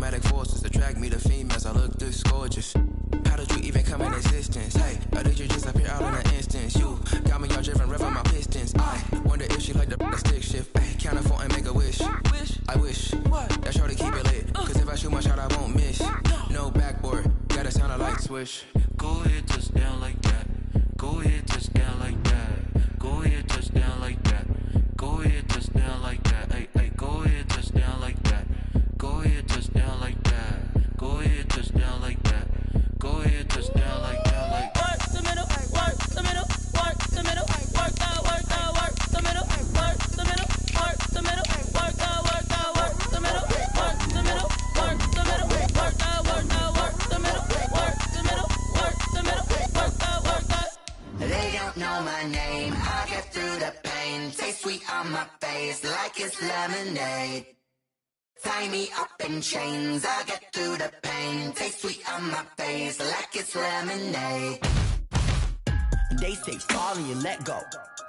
automatic forces attract me to females. I look this gorgeous. How did you even come in existence? Hey, or did you just appear out in an instance? You got me all driven, revving my pistons. I wonder if she like the stick shift. Hey, count a 4 and make a wish. I wish that shorty keep it lit. Cause if I shoot my shot, I won't miss. No backboard, gotta sound a light switch. Go ahead, touch down like that. Go ahead, touch down like that. Go ahead, touch down like that. Go ahead, touch down like that. Hey, hey, go ahead, touch down like that. Go ahead, touch down like that. Go ahead, touch down like that. Go ahead, touch down like that. Like work the middle, work the middle, work the middle, work out, work out, work the middle, work the middle, work the middle, work out, work out, work the middle, work the middle, work the middle, work out, work out, work the middle, work the middle, work the middle, work out, work out. They don't know my name. I get through the pain. Taste sweet on my face like it's lemonade. Tie me up in chains, I get through the pain. Taste sweet on my face like it's lemonade. They say fall and you let go,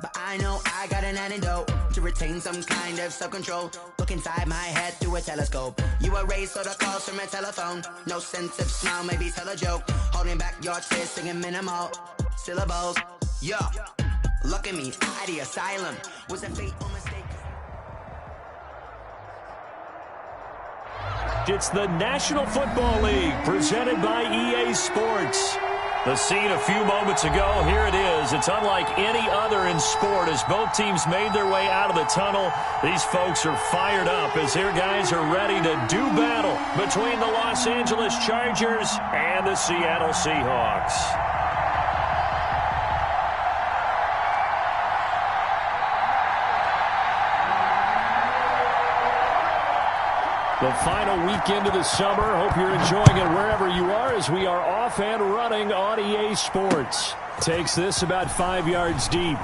but I know I got an antidote to retain some kind of self-control. Look inside my head through a telescope. You erase all the calls from a telephone. No sense of smile, maybe tell a joke. Holding back your tears, singing minimal syllables. Yeah, look at me, out the asylum. Was a fateful mistake. It's the National Football League presented by EA Sports. The scene a few moments ago, here it is. It's unlike any other in sport as both teams made their way out of the tunnel. These folks are fired up as their guys are ready to do battle between the Los Angeles Chargers and the Seattle Seahawks. The final weekend of the summer. Hope you're enjoying it wherever you are as we are off and running on EA Sports. Takes this about 5 yards deep.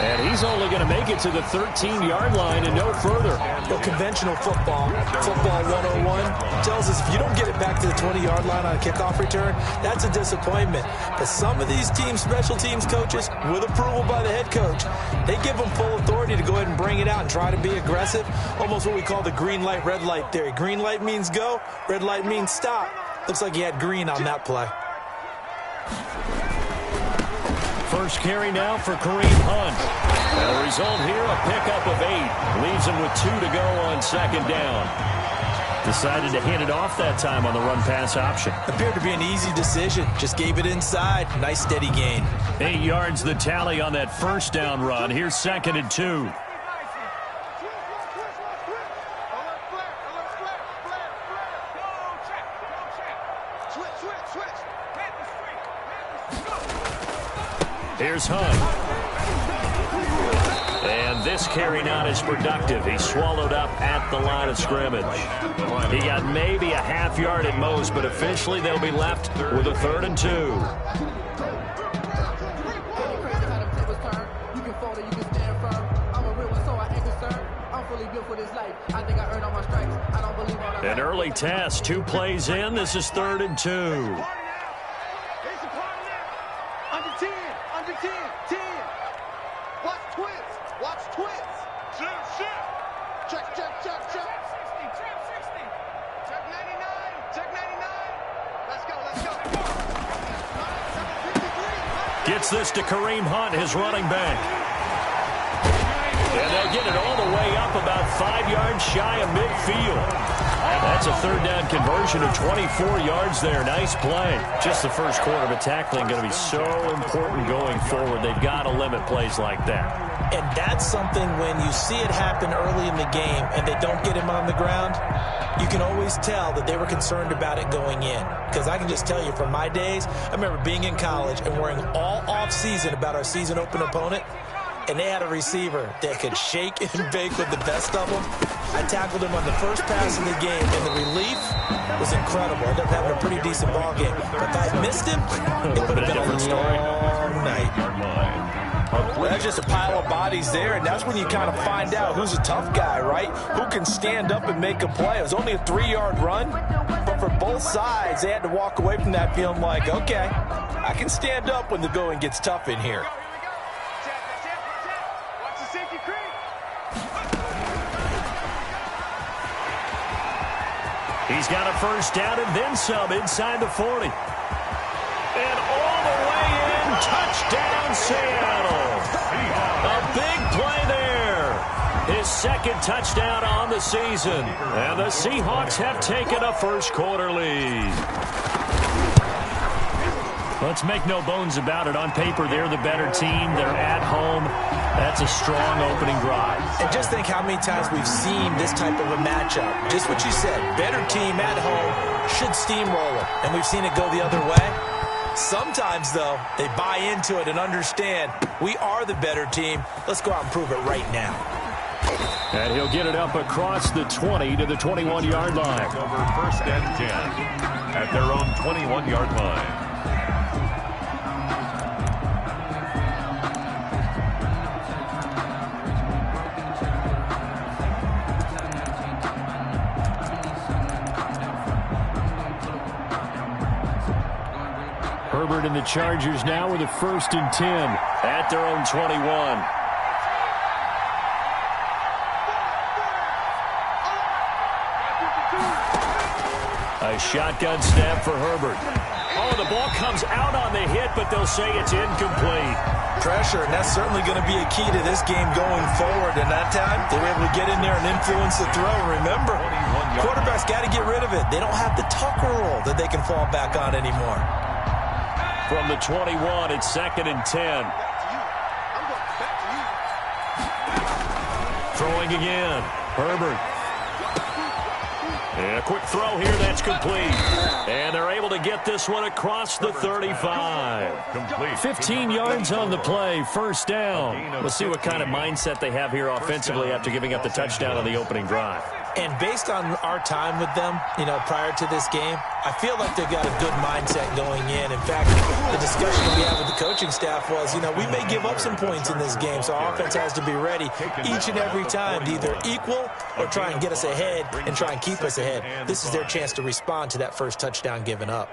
And he's only going to make it to the 13-yard line and no further. Well, conventional football 101, tells us if you don't get it back to the 20-yard line on a kickoff return, that's a disappointment. But some of these teams, special teams coaches, with approval by the head coach, they give them full authority to go ahead and bring it out and try to be aggressive, almost what we call the green light, red light theory. Green light means go, red light means stop. Looks like he had green on that play. First carry now for Kareem Hunt. And the result here, a pickup of 8. Leaves him with 2 to go on second down. Decided to hand it off that time on the run-pass option. Appeared to be an easy decision. Just gave it inside. Nice steady gain. 8 yards the tally on that first down run. Here's 2nd and 2. Here's Hunt. And this carry not as productive. He swallowed up at the line of scrimmage. He got maybe a half yard at most, but officially they'll be left with a 3rd and 2. An early test, 2 plays in. This is 3rd and 2. Gets this to Kareem Hunt, his running back. And they'll get it all the way up about 5 yards shy of midfield. That's a 3rd down conversion of 24 yards there. Nice play. Just the first quarter, but tackling going to be so important going forward. They've got to limit plays like that. And that's something when you see it happen early in the game and they don't get him on the ground, you can always tell that they were concerned about it going in. Because I can just tell you from my days, I remember being in college and worrying all off-season about our season open opponent, and they had a receiver that could shake and bake with the best of them. I tackled him on the first pass of the game, and the relief was incredible. I ended up having a pretty decent ball game. But if I had missed him, it would have been a long night. Well, that's just a pile of bodies there, and that's when you kind of find out who's a tough guy, right? Who can stand up and make a play. It was only a 3-yard run, but for both sides, they had to walk away from that feeling like, okay, I can stand up when the going gets tough in here. He's got a first down and then some inside the 40. And all the way in, touchdown Seattle. A big play there. His second touchdown on the season. And the Seahawks have taken a first-quarter lead. Let's make no bones about it. On paper, they're the better team. They're at home. That's a strong opening drive. And just think how many times we've seen this type of a matchup. Just what you said. Better team at home should steamroll it. And we've seen it go the other way. Sometimes, though, they buy into it and understand we are the better team. Let's go out and prove it right now. And he'll get it up across the 20 to the 21-yard line. Over 1st and 10 at their own 21-yard line. Herbert and the Chargers now with a 1st and 10 at their own 21. A shotgun snap for Herbert. Oh, the ball comes out on the hit, but they'll say it's incomplete. Pressure, and that's certainly going to be a key to this game going forward. And that time, they were able to get in there and influence the throw. Remember, quarterbacks got to get rid of it. They don't have the Tucker rule that they can fall back on anymore. From the 21, it's 2nd and 10. Throwing again. Herbert. And a quick throw here, that's complete. And they're able to get this one across the 35. 15 yards on the play, 1st down. Let's see what kind of mindset they have here offensively after giving up the touchdown on the opening drive. And based on our time with them, prior to this game, I feel like they've got a good mindset going in. In fact, the discussion we had with the coaching staff was, we may give up some points in this game, so our offense has to be ready each and every time to either equal or try and get us ahead and try and keep us ahead. This is their chance to respond to that first touchdown given up.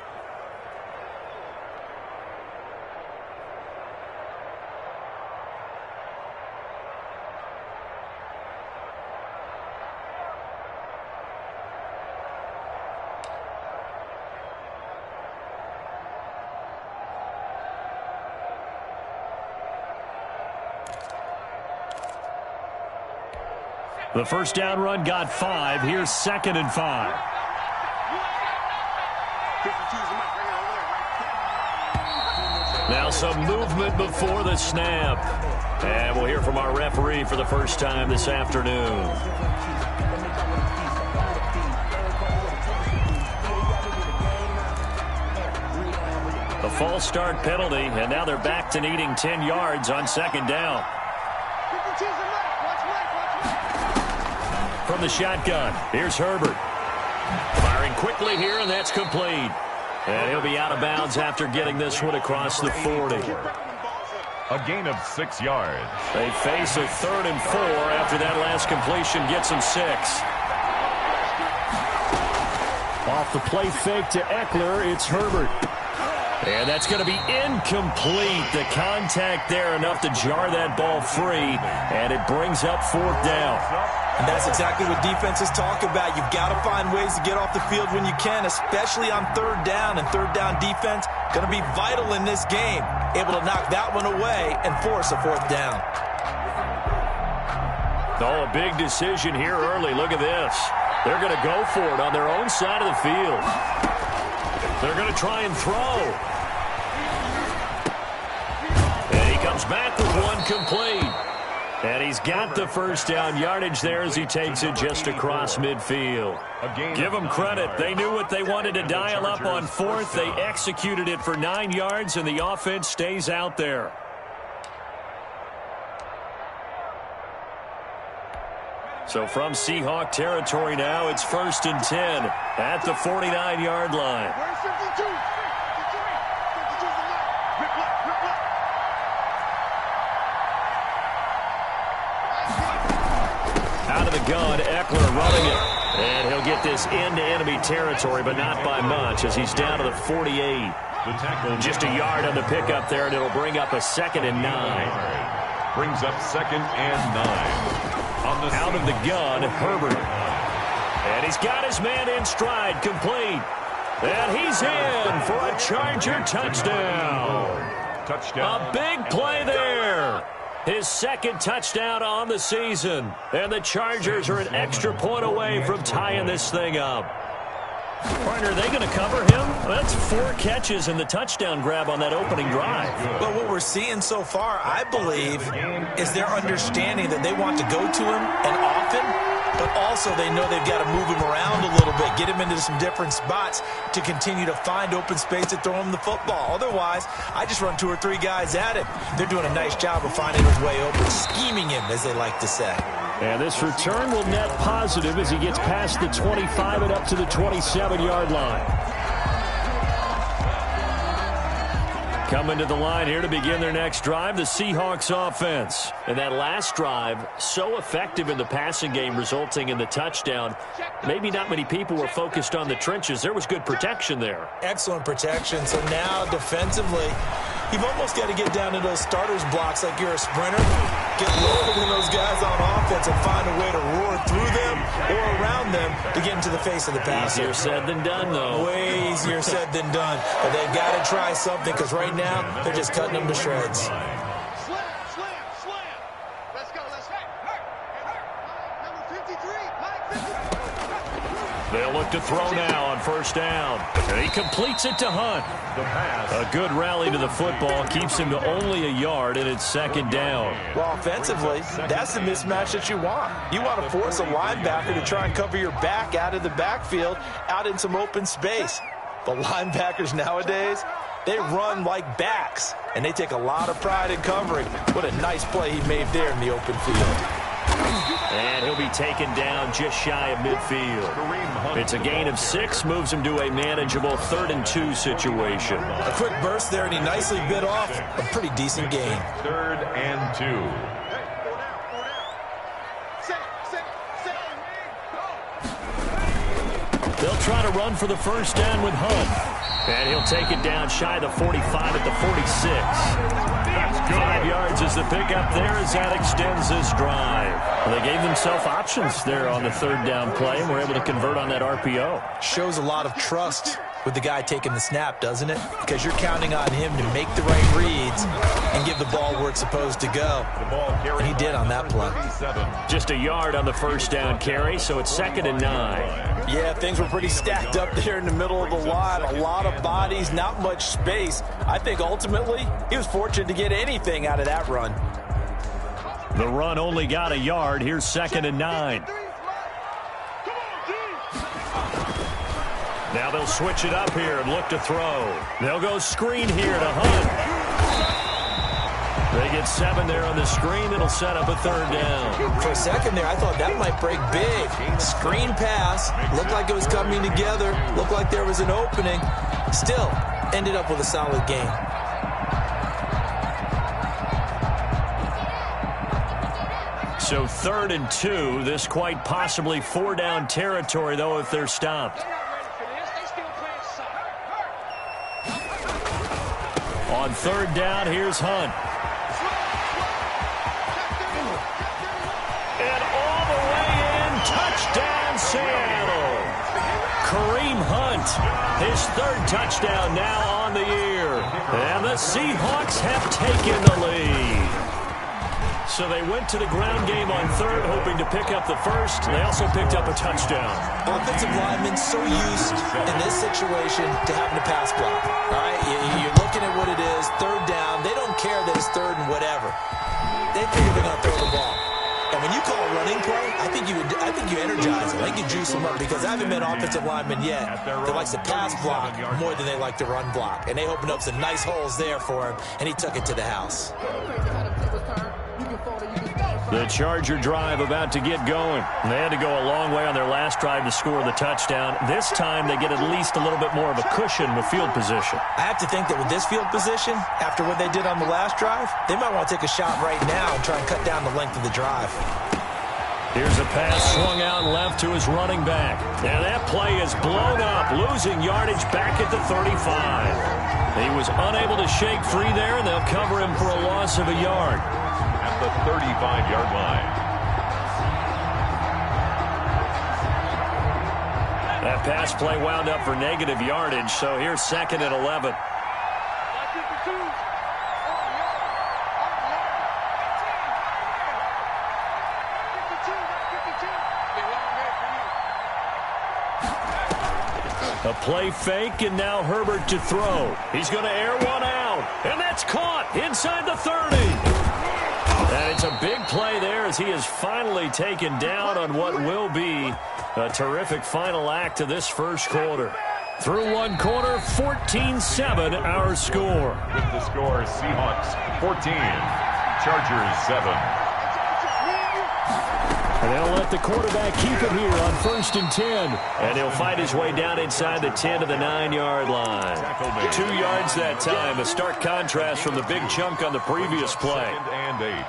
The first down run got 5. Here's 2nd and 5. Now some movement before the snap. And we'll hear from our referee for the first time this afternoon. A false start penalty, and now they're back to needing 10 yards on 2nd down. From the shotgun, here's Herbert. Firing quickly here, and that's complete. And he'll be out of bounds after getting this one across the 40. A gain of 6 yards. They face a 3rd and 4 after that last completion gets them 6. Off the play fake to Eckler, it's Herbert. And that's going to be incomplete. The contact there enough to jar that ball free, and it brings up 4th down. And that's exactly what defenses talk about. You've got to find ways to get off the field when you can, especially on 3rd down. And 3rd down defense going to be vital in this game. Able to knock that one away and force a 4th down. Oh, a big decision here early. Look at this. They're going to go for it on their own side of the field. They're going to try and throw. And he comes back with one complete. And he's got the first down yardage there as he takes it just across midfield. Give them credit. They knew what they wanted to dial up on 4th. They executed it for 9 yards, and the offense stays out there. So from Seahawk territory now, it's 1st and 10 at the 49-yard line. Out of the gun, Eckler running it. And he'll get this into enemy territory, but not by much as he's down to the 48. Just a yard on the pickup there, and it'll bring up a 2nd and 9. Brings up 2nd and 9. Out of the gun, Herbert. And he's got his man in stride, complete. And he's in for a Charger touchdown. Touchdown. A big play there. His second touchdown on the season. And the Chargers are an extra point away from tying this thing up. Partner, are they going to cover him? Well, that's 4 catches and the touchdown grab on that opening drive. Well, what we're seeing so far, I believe, is their understanding that they want to go to him and often, but also they know they've got to move him around a little bit, get him into some different spots to continue to find open space to throw him the football. Otherwise, I just run 2 or 3 guys at him. They're doing a nice job of finding his way open, scheming him, as they like to say. And this return will net positive as he gets past the 25 and up to the 27-yard line. Coming to the line here to begin their next drive, the Seahawks offense. And that last drive, so effective in the passing game, resulting in the touchdown. Maybe not many people were focused on the trenches. There was good protection there. Excellent protection. So now defensively, you've almost got to get down to those starters blocks like you're a sprinter. Get lower than those guys on offense and find a way to roar through them or around them to get into the face of the passer. Easier said than done, though. Way easier said than done. But they've got to try something because right now they're just cutting them to shreds. They'll look to throw now on first down. And he completes it to Hunt. A good rally to the football keeps him to only a yard, and it's second down. Well, offensively, that's the mismatch that you want. You want to force a linebacker to try and cover your back out of the backfield, out in some open space. The linebackers nowadays, they run like backs, and they take a lot of pride in covering. What a nice play he made there in the open field. And he'll be taken down just shy of midfield. It's a gain of 6, moves him to a manageable 3rd and 2 situation. A quick burst there, and he nicely bit off a pretty decent gain. 3rd and 2. They'll try to run for the first down with Hunt. And he'll take it down shy of the 45 at the 46. 5 yards is the pickup there as that extends this drive. Well, they gave themselves options there on the 3rd down play and were able to convert on that RPO. Shows a lot of trust with the guy taking the snap, doesn't it? Because you're counting on him to make the right reads and give the ball where it's supposed to go. And he did on that play. Just a yard on the first down carry, so it's 2nd and 9. Yeah, things were pretty stacked up there in the middle of the line. A lot of bodies, not much space. I think ultimately he was fortunate to get anything out of that run. The run only got a yard. Here's 2nd and 9. Now they'll switch it up here and look to throw. They'll go screen here to Hunt. They get 7 there on the screen. It'll set up a 3rd down. For a second there, I thought that might break big. Screen pass. Looked like it was coming together. Looked like there was an opening. Still, ended up with a solid game. So 3rd and 2. This quite possibly 4-down territory, though, if they're stopped. On 3rd down, here's Hunt. And all the way in, touchdown Seattle. Kareem Hunt, his 3rd touchdown now on the year. And the Seahawks have taken the lead. So they went to the ground game on 3rd, hoping to pick up the 1st. They also picked up a touchdown. Offensive linemen so used in this situation to having to pass block. All right, you're looking at what it is, 3rd down. They don't care that it's 3rd and whatever. They figure they're going to throw the ball. And when you call a running play, I think you energize them. I think you juice them up because I haven't met offensive linemen yet that likes to pass block more than they like to run block. And they opened up some nice holes there for him, and he took it to the house. The Charger drive about to get going. They had to go a long way on their last drive to score the touchdown. This time they get at least a little bit more of a cushion with field position. I have to think that with this field position, after what they did on the last drive, they might want to take a shot right now and try and cut down the length of the drive. Here's a pass swung out left to his running back. And that play is blown up, losing yardage back at the 35. He was unable to shake free there, and they'll cover him for a loss of a yard. At the 35-yard line. pass play wound up for negative yardage, so here's 2nd and 11. A play fake, and now Herbert to throw. He's going to air one out, and that's caught inside the 30. And it's a big play there as he is finally taken down on what will be a terrific final act of this first quarter. Through one quarter, 14-7 our score. With the score, Seahawks 14, Chargers 7. And they'll let the quarterback keep it here on 1st and 10. And he'll fight his way down inside the 10 to the 9-yard line. 2 yards that time, a stark contrast from the big chunk on the previous play. 2nd and 8.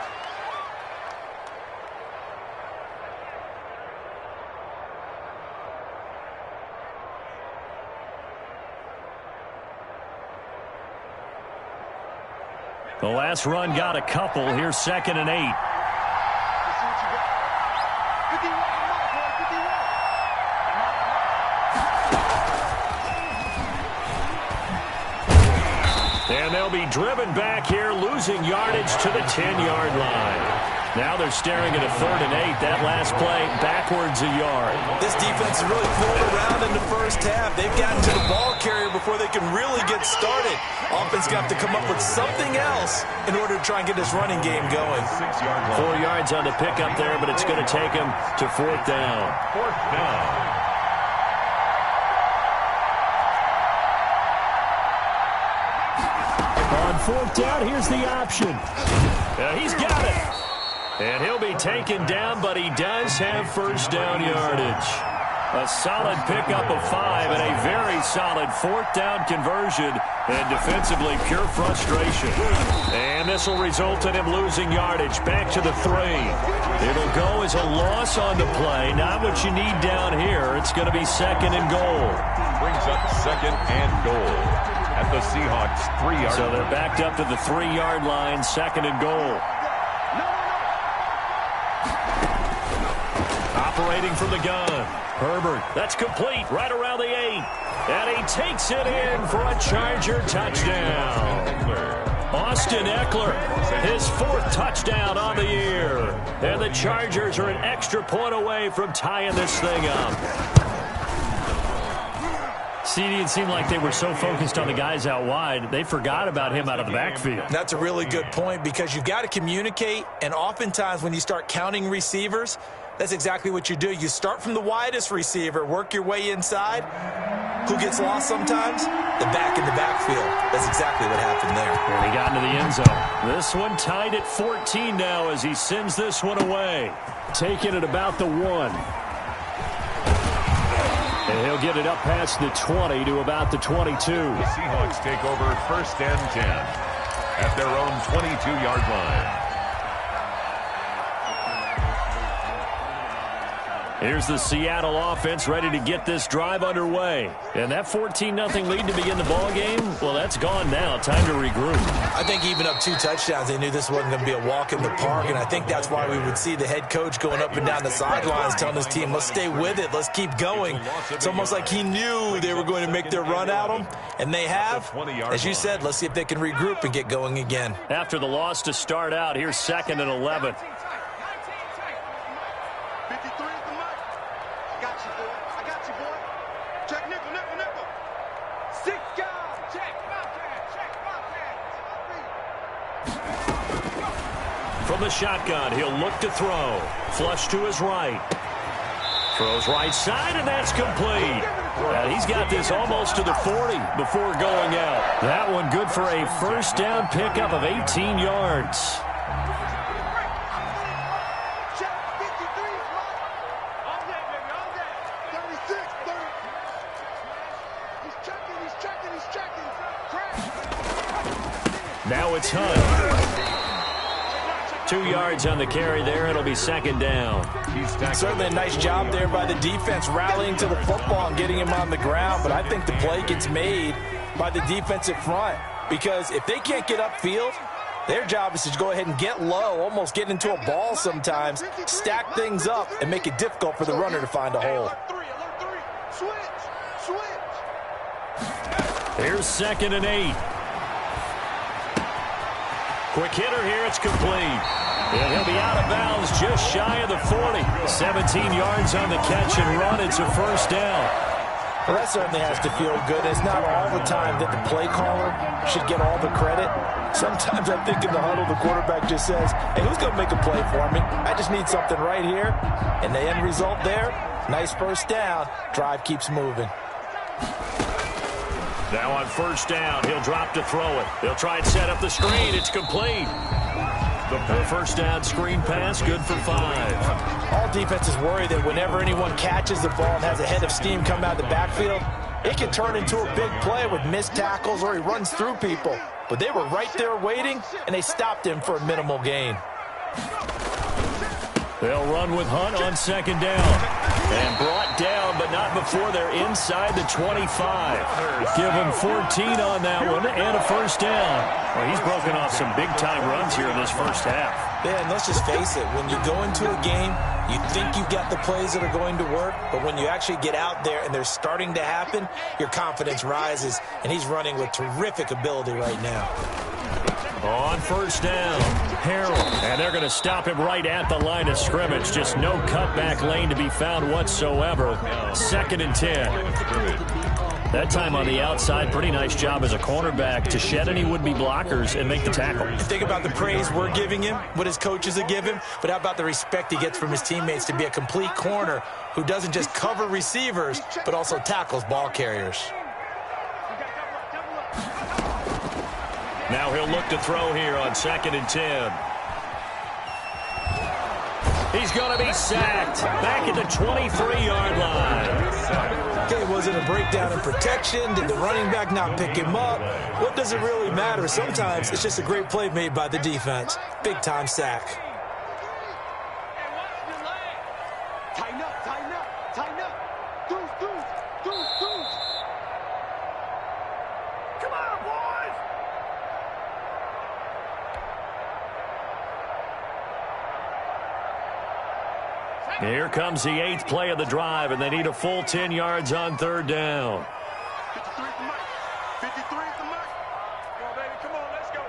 The last run got a couple. Here's 2nd and 8. And they'll be driven back here, losing yardage to the 10-yard line. Now they're staring at a 3rd and 8. That last play backwards a yard. This defense is really fooling around in the first half. They've gotten to the ball carrier before they can really get started. Offense got to come up with something else in order to try and get this running game going. 6-yard line. 4 yards on the pickup there, but it's going to take him to 4th down. 4th down. On 4th down, here's the option. He's got it. And he'll be taken down, but he does have 1st down yardage. A solid pickup of 5 and a very solid 4th down conversion. And defensively, pure frustration. And this will result in him losing yardage back to the 3. It'll go as a loss on the play. Not what you need down here. It's going to be 2nd and goal. Brings up 2nd and goal at the Seahawks 3-yard line. So they're backed up to the 3-yard line, 2nd and goal. Operating from the gun. Herbert, that's complete right around the 8. And he takes it in for a Charger touchdown. Austin Eckler, his 4th touchdown on the year. And the Chargers are an extra point away from tying this thing up. CD, it seemed like they were so focused on the guys out wide, they forgot about him out of the backfield. That's a really good point because you've got to communicate, and oftentimes when you start counting receivers, that's exactly what you do. You start from the widest receiver, work your way inside. Who gets lost sometimes? The back in the backfield. That's exactly what happened there. And he got into the end zone. This one tied at 14 now as he sends this one away. Taking it about the 1. And he'll get it up past the 20 to about the 22. The Seahawks take over 1st and 10 at their own 22-yard line. Here's the Seattle offense ready to get this drive underway. And that 14-0 lead to begin the ball game, well, that's gone now. Time to regroup. I think even up 2 touchdowns, they knew this wasn't going to be a walk in the park, and I think that's why we would see the head coach going up and down the sidelines telling his team, let's stay with it, let's keep going. It's almost like he knew they were going to make their run at him, and they have. As you said, let's see if they can regroup and get going again. After the loss to start out, here's 2nd and 11. From the shotgun, he'll look to throw. Flush to his right. Throws right side, and that's complete. And he's got this almost to the 40 before going out. That one good for a 1st down pickup of 18 yards. Now it's Hunt. 2 yards on the carry there. It'll be 2nd down. Certainly a nice job there by the defense rallying to the football and getting him on the ground. But I think the play gets made by the defensive front because if they can't get upfield, their job is to go ahead and get low, almost get into a ball sometimes, stack things up, and make it difficult for the runner to find a hole. Switch. Here's 2nd and 8. Quick hitter here. It's complete. And he'll be out of bounds just shy of the 40. 17 yards on the catch and run. It's a first down. Well, that certainly has to feel good. It's not all the time that the play caller should get all the credit. Sometimes I think in the huddle, the quarterback just says, hey, who's going to make a play for me? I just need something right here. And the end result there, nice first down. Drive keeps moving. Now on first down, he'll drop to throw it. He'll try and set up the screen. It's complete. The first down screen pass, good for 5. All defenses worry that whenever anyone catches the ball and has a head of steam come out of the backfield, it can turn into a big play with missed tackles or he runs through people. But they were right there waiting, and they stopped him for a minimal gain. They'll run with Hunt on 2nd down. And brought down, but not before they're inside the 25. Give him 14 on that one and a first down. Well, he's broken off some big-time runs here in this first half. Yeah, and let's just face it. When you go into a game, you think you've got the plays that are going to work, but when you actually get out there and they're starting to happen, your confidence rises, and he's running with terrific ability right now. On first down, Harrell. And they're going to stop him right at the line of scrimmage. Just no cutback lane to be found whatsoever. 2nd and 10. That time on the outside, pretty nice job as a cornerback to shed any would-be blockers and make the tackle. Think about the praise we're giving him, what his coaches have given him, but how about the respect he gets from his teammates to be a complete corner who doesn't just cover receivers, but also tackles ball carriers. Now he'll look to throw here on 2nd and 10. He's going to be sacked back at the 23-yard line. Okay, was it a breakdown in protection? Did the running back not pick him up? What does it really matter? Sometimes it's just a great play made by the defense. Big-time sack. Tighten up, tighten up, tighten up. Deuce. Come on, boys. Here comes the 8th play of the drive, and they need a full 10 yards on 3rd down. 53 is the mark. 53 is the mark. Come on, baby. Come on, let's go.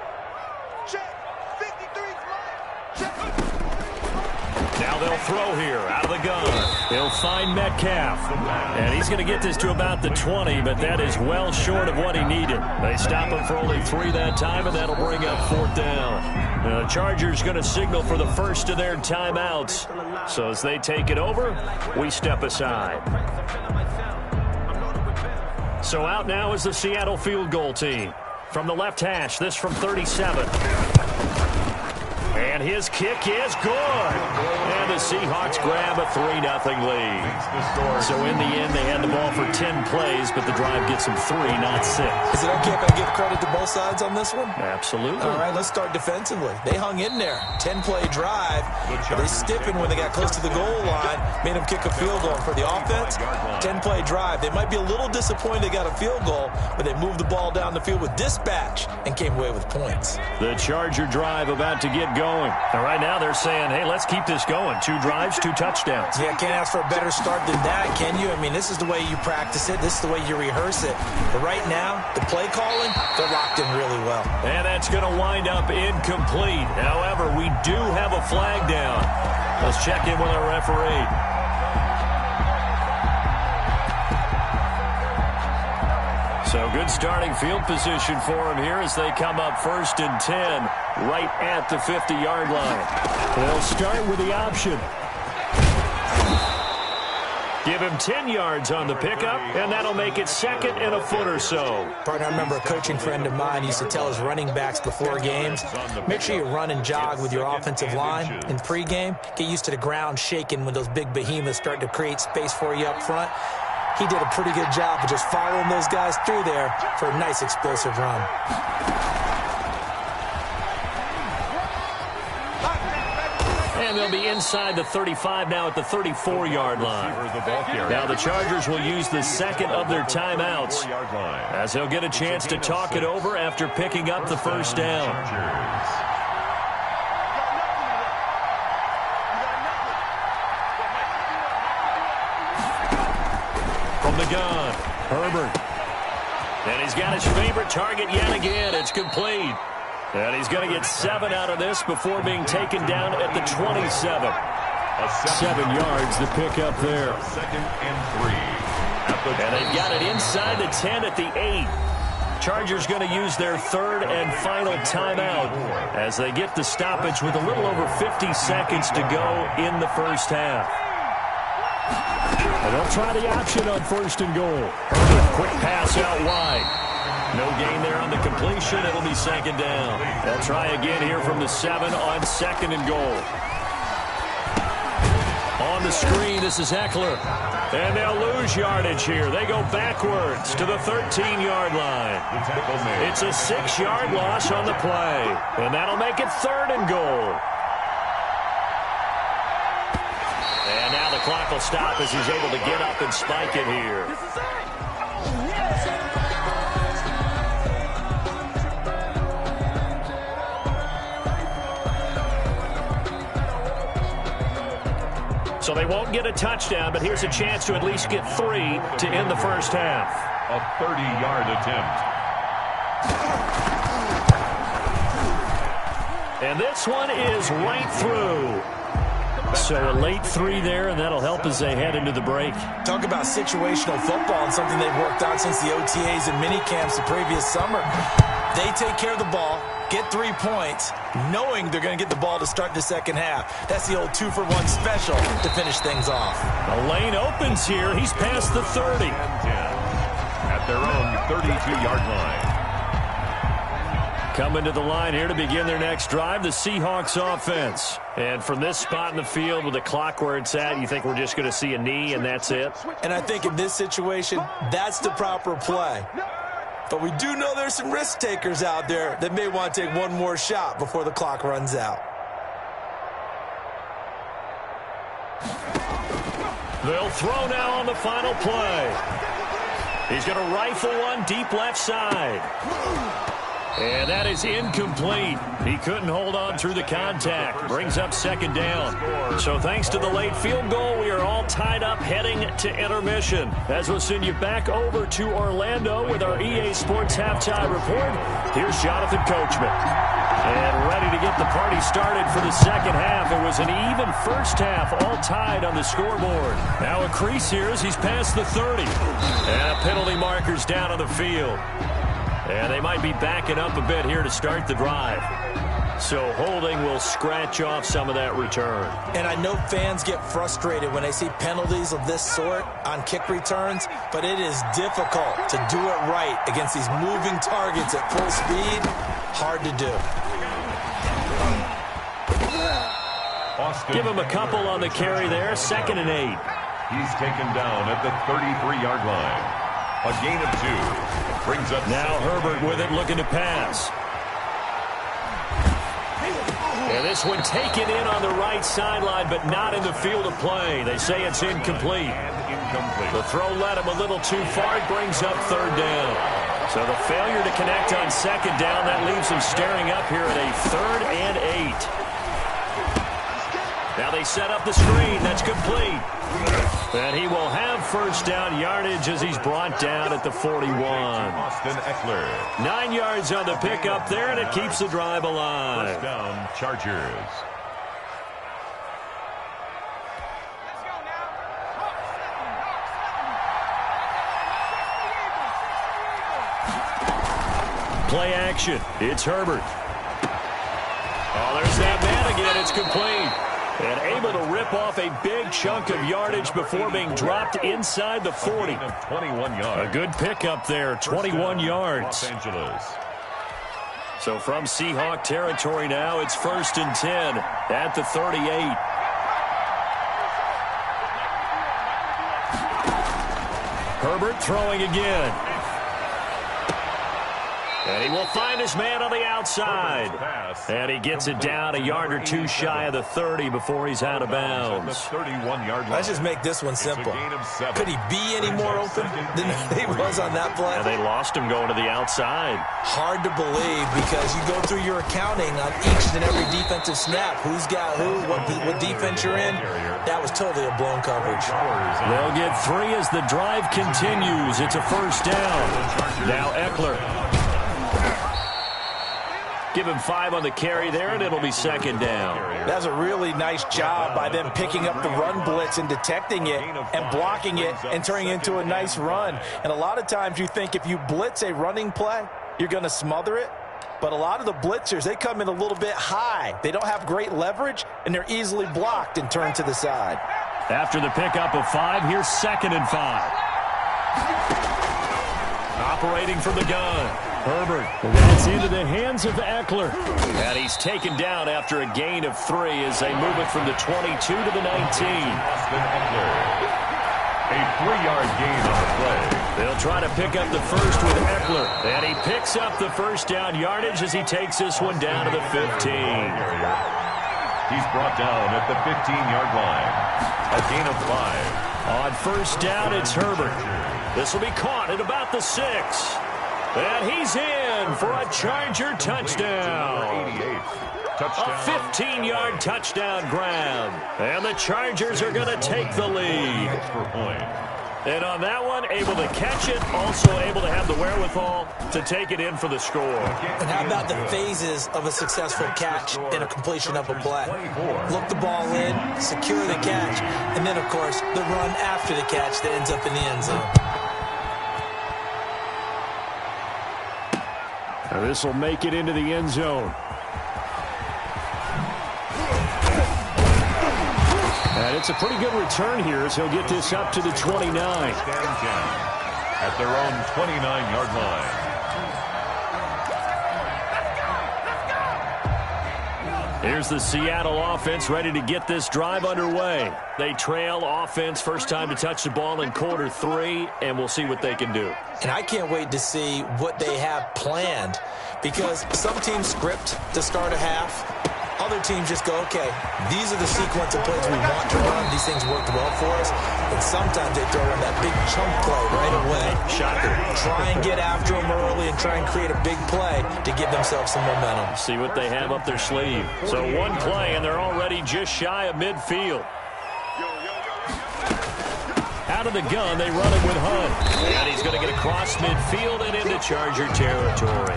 Check. 53 is the mark. Check. Now they'll throw here out of the gun. He'll find Metcalf. And he's going to get this to about the 20, but that is well short of what he needed. They stop him for only 3 that time, and that'll bring up 4th down. Now, the Chargers going to signal for the first of their timeouts. So as they take it over, we step aside. So out now is the Seattle field goal team. From the left hash, this from 37. And his kick is good. And the Seahawks grab a 3-0 lead. So in the end, they had the ball for 10 plays, but the drive gets them 3, not 6. Is it okay if I give credit to both sides on this one? Absolutely. All right, let's start defensively. They hung in there. 10-play drive. They stiffened when they got close to the goal line, made them kick a field goal. For the offense, 10-play drive. They might be a little disappointed they got a field goal, but they moved the ball down the field with dispatch and came away with points. The Charger drive about to get going. And right now they're saying, hey, let's keep this going. 2 drives, 2 touchdowns. Yeah, can't ask for a better start than that, can you? I mean, this is the way you practice it. This is the way you rehearse it. But right now, the play calling, they're locked in really well. And that's going to wind up incomplete. However, we do have a flag down. Let's check in with our referee. So good starting field position for him here as they come up 1st and 10 right at the 50-yard line. They'll start with the option. Give him 10 yards on the pickup, and that'll make it 2nd and a foot or so. Partner, I remember a coaching friend of mine used to tell his running backs before games, make sure you run and jog with your offensive line in pregame. Get used to the ground shaking when those big behemoths start to create space for you up front. He did a pretty good job of just following those guys through there for a nice explosive run. And they'll be inside the 35 now at the 34-yard line. Now the Chargers will use the 2nd of their timeouts as they'll get a chance to talk it over after picking up the first down. The gun. Herbert. And he's got his favorite target yet again. It's complete. And he's going to get 7 out of this before being taken down at the 27. 7 yards to pick up there. 2nd and 3. And they've got it inside the 10 at the 8. Chargers going to use their 3rd and final timeout as they get the stoppage with a little over 50 seconds to go in the first half. And they'll try the option on 1st and goal. Quick pass out wide. No gain there on the completion. It'll be 2nd down. They'll try again here from the 7 on 2nd and goal. On the screen, this is Eckler. And they'll lose yardage here. They go backwards to the 13-yard line. It's a 6-yard loss on the play. And that'll make it 3rd and goal. And now the clock will stop as he's able to get up and spike it here. So they won't get a touchdown, but here's a chance to at least get 3 to end the first half. A 30-yard attempt. And this one is right through. So a late 3 there, and that'll help as they head into the break. Talk about situational football and something they've worked out since the OTAs and mini camps the previous summer. They take care of the ball, get 3 points, knowing they're going to get the ball to start the second half. That's the old 2-for-1 special to finish things off. A lane opens here. He's past the 30. At their own 32-yard line. Coming to the line here to begin their next drive, the Seahawks offense. And from this spot in the field with the clock where it's at, you think we're just going to see a knee and that's it? And I think in this situation, that's the proper play. But we do know there's some risk takers out there that may want to take one more shot before the clock runs out. They'll throw now on the final play. He's going to rifle one deep left side. And that is incomplete. He couldn't hold on through the contact. Brings up 2nd down. So thanks to the late field goal, we are all tied up heading to intermission. As we'll send you back over to Orlando with our EA Sports Halftime Report, here's Jonathan Coachman. And ready to get the party started for the second half. It was an even first half, all tied on the scoreboard. Now a crease here as he's past the 30. And a penalty marker's down on the field. And they might be backing up a bit here to start the drive. So holding will scratch off some of that return. And I know fans get frustrated when they see penalties of this sort on kick returns, but it is difficult to do it right against these moving targets at full speed. Hard to do. Give him a couple on the carry there. 2nd and 8. He's taken down at the 33-yard line. A gain of 2. Brings up now Herbert with it, looking to pass. And this one taken in on the right sideline, but not in the field of play. They say it's incomplete. The throw led him a little too far. It brings up 3rd down. So the failure to connect on 2nd down, that leaves him staring up here at a 3rd and 8. Now they set up the screen. That's complete. And he will have 1st down yardage as he's brought down at the 41. Austin Eckler. 9 yards on the pickup there, and it keeps the drive alive. 1st down, Chargers. Play action. It's Herbert. Oh, there's that man again. It's complete. And able to rip off a big chunk of yardage before being dropped inside the 40. 21 yards. A good pickup there, 21 yards. Los Angeles. So from Seahawk territory now, it's 1st and 10 at the 38. Herbert throwing again. And he will find his man on the outside. And he gets it down a yard or two shy of the 30 before he's out of bounds. 31-yard line. Let's just make this one simple. Could he be any more open than he was on that play? And they lost him going to the outside. Hard to believe because you go through your accounting on each and every defensive snap. Who's got who, what defense you're in. That was totally a blown coverage. They'll get 3 as the drive continues. It's a first down. Now Eckler. Give him 5 on the carry there, and it'll be second down. That's a really nice job by them picking up the run blitz and detecting it and blocking it and turning it into a nice run. And a lot of times you think if you blitz a running play, you're going to smother it. But a lot of the blitzers, they come in a little bit high. They don't have great leverage, and they're easily blocked and turned to the side. After the pickup of 5, here's 2nd and 5. Operating from the gun. Herbert. That's into the hands of Eckler. And he's taken down after a gain of 3 as they move it from the 22 to the 19. A 3-yard gain on the play. They'll try to pick up the first with Eckler. And he picks up the first down yardage as he takes this one down to the 15. He's brought down at the 15-yard line. A gain of 5. On first down, it's Herbert. This will be caught at about the 6. And he's in for a Charger touchdown. A 15-yard touchdown grab. And the Chargers are going to take the lead. And on that one, able to catch it, also able to have the wherewithal to take it in for the score. And how about the phases of a successful catch and a completion of a play? Look the ball in, secure the catch, and then, of course, the run after the catch that ends up in the end zone. Now this will make it into the end zone. And it's a pretty good return here as he'll get this up to the 29. At their own 29-yard line. Here's the Seattle offense ready to get this drive underway. They trail offense first time to touch the ball in quarter 3, and we'll see what they can do. And I can't wait to see what they have planned because some teams script to start a half. Other teams just go, okay, these are the sequence of plays we want to run. These things worked well for us. And sometimes they throw in that big chunk play right away. Shocker. Try and get after them early and try and create a big play to give themselves some momentum. See what they have up their sleeve. So one play, and they're already just shy of midfield. Out of the gun, they run it with Hunt. And he's going to get across midfield and into Charger territory.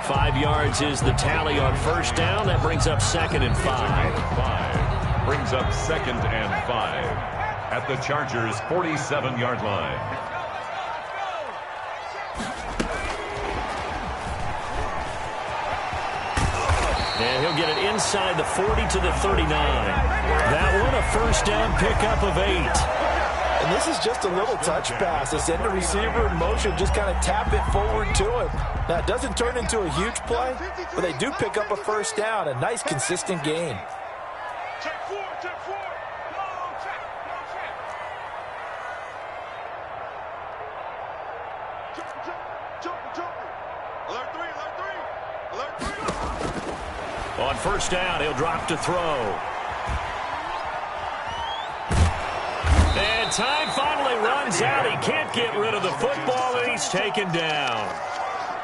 5 yards is the tally on first down. That brings up 2nd and 5. Brings up 2nd and 5 at the Chargers' 47-yard line. And he'll get it inside the 40 to the 39. That one, a first down pickup of 8. And this is just a little touch pass. They send the receiver in motion, just kind of tap it forward to him. Now, it doesn't turn into a huge play, but they do pick up a first down, a nice, consistent gain. Check four, check four. Long check, long check. Jump. Alert 3. On first down, he'll drop to throw. And time finally runs out. He can't get rid of the football, and he's taken down.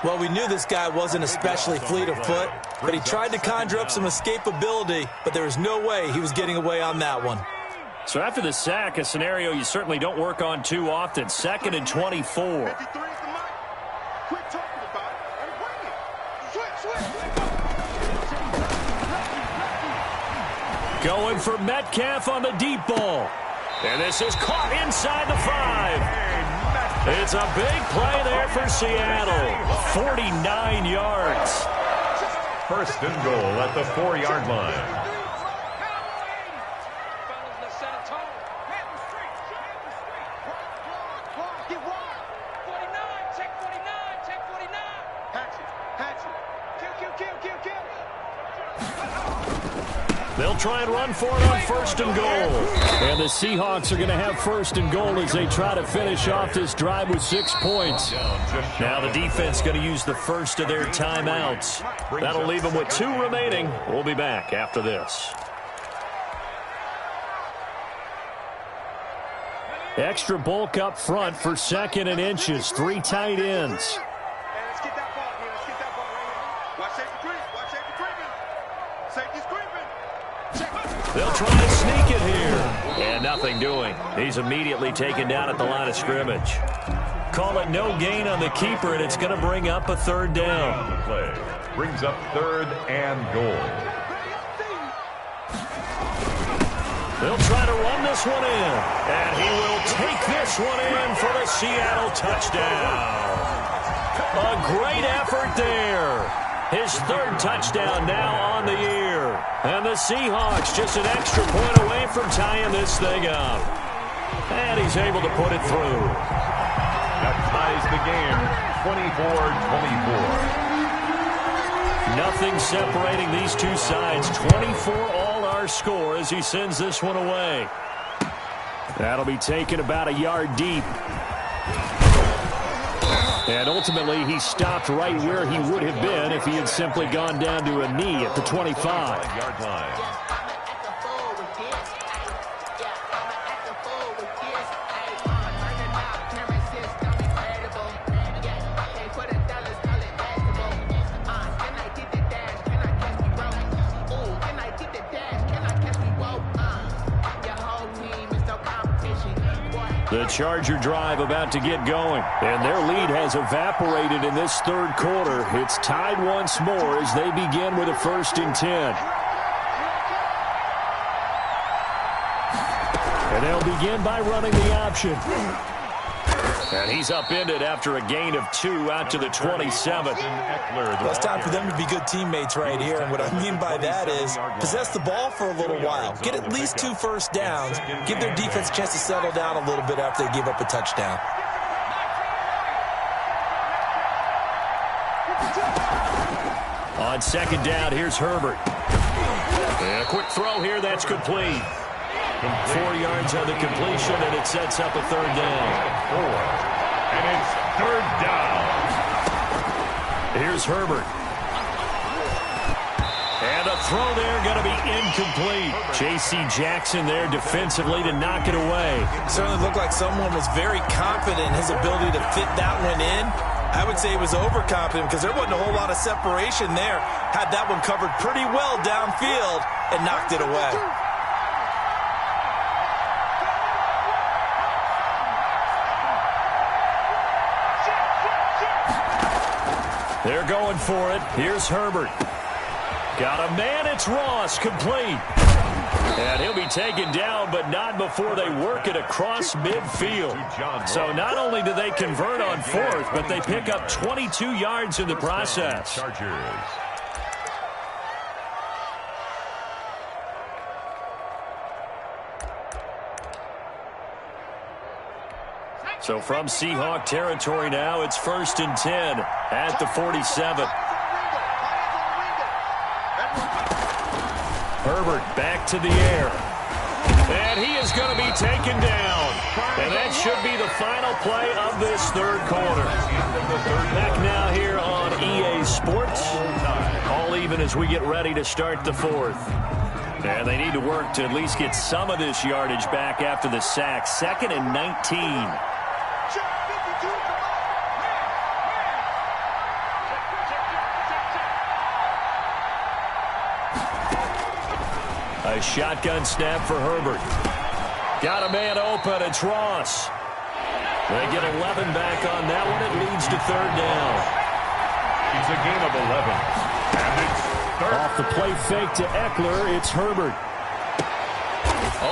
Well, we knew this guy wasn't especially fleet of foot, but he tried to conjure up some escapability, but there was no way he was getting away on that one. So after the sack, a scenario you certainly don't work on too often. 2nd and 24. Quit talking about it and bring it. Switch. Going for Metcalf on the deep ball. And this is caught inside the 5. It's a big play there for Seattle. 49 yards. First and goal at the 4-yard line. They'll try and run for it on first and goal. And the Seahawks are going to have first and goal as they try to finish off this drive with 6 points. Now the defense going to use the first of their timeouts. That'll leave them with 2 remaining. We'll be back after this. Extra bulk up front for 2nd and inches. 3 tight ends. Let's get that ball here. Let's get that ball right here. Watch safety creep. Watch safety creeping. Safety's creeping. They'll try to sneak it here. And nothing doing. He's immediately taken down at the line of scrimmage. Call it no gain on the keeper, and it's going to bring up a 3rd down. The play brings up 3rd and goal. They'll try to run this one in. And he will take this one in for the Seattle touchdown. A great effort there. His 3rd touchdown now on the year. And the Seahawks just an extra point away from tying this thing up. And he's able to put it through. That ties the game 24-24. Nothing separating these two sides. 24 all our score as he sends this one away. That'll be taken about a yard deep. And ultimately, he stopped right where he would have been if he had simply gone down to a knee at the 25. Yard line. The Charger drive about to get going, and their lead has evaporated in this 3rd quarter. It's tied once more as they begin with a 1st and 10. And they'll begin by running the option. And he's upended after a gain of 2 out to the 27. Well, it's time for them to be good teammates right here. And what I mean by that is possess the ball for a little while. Get at least 2 first downs. Give their defense a chance to settle down a little bit after they give up a touchdown. On 2nd down, here's Herbert. And a quick throw here, that's complete. 4 yards on the completion, and it sets up a 3rd down. And it's 3rd down. Here's Herbert. And a throw there going to be incomplete. J.C. Jackson there defensively to knock it away. Certainly looked like someone was very confident in his ability to fit that one in. I would say he was overconfident because there wasn't a whole lot of separation there. Had that one covered pretty well downfield and knocked it away. They're going for it. Here's Herbert. Got a man. It's Ross. Complete. And he'll be taken down, but not before they work it across midfield. So not only do they convert on 4th, but they pick up 22 yards in the process. Chargers. So from Seahawk territory now, it's 1st and 10 at the 47. Herbert back to the air. And he is going to be taken down. And that should be the final play of this 3rd quarter. Back now here on EA Sports. All even as we get ready to start the 4th. And they need to work to at least get some of this yardage back after the sack. 2nd and 19. A shotgun snap for Herbert. Got a man open. It's Ross. They get 11 back on that one. It leads to 3rd down. It's a gain of 11. And it's 3rd. Off the play fake to Eckler, it's Herbert.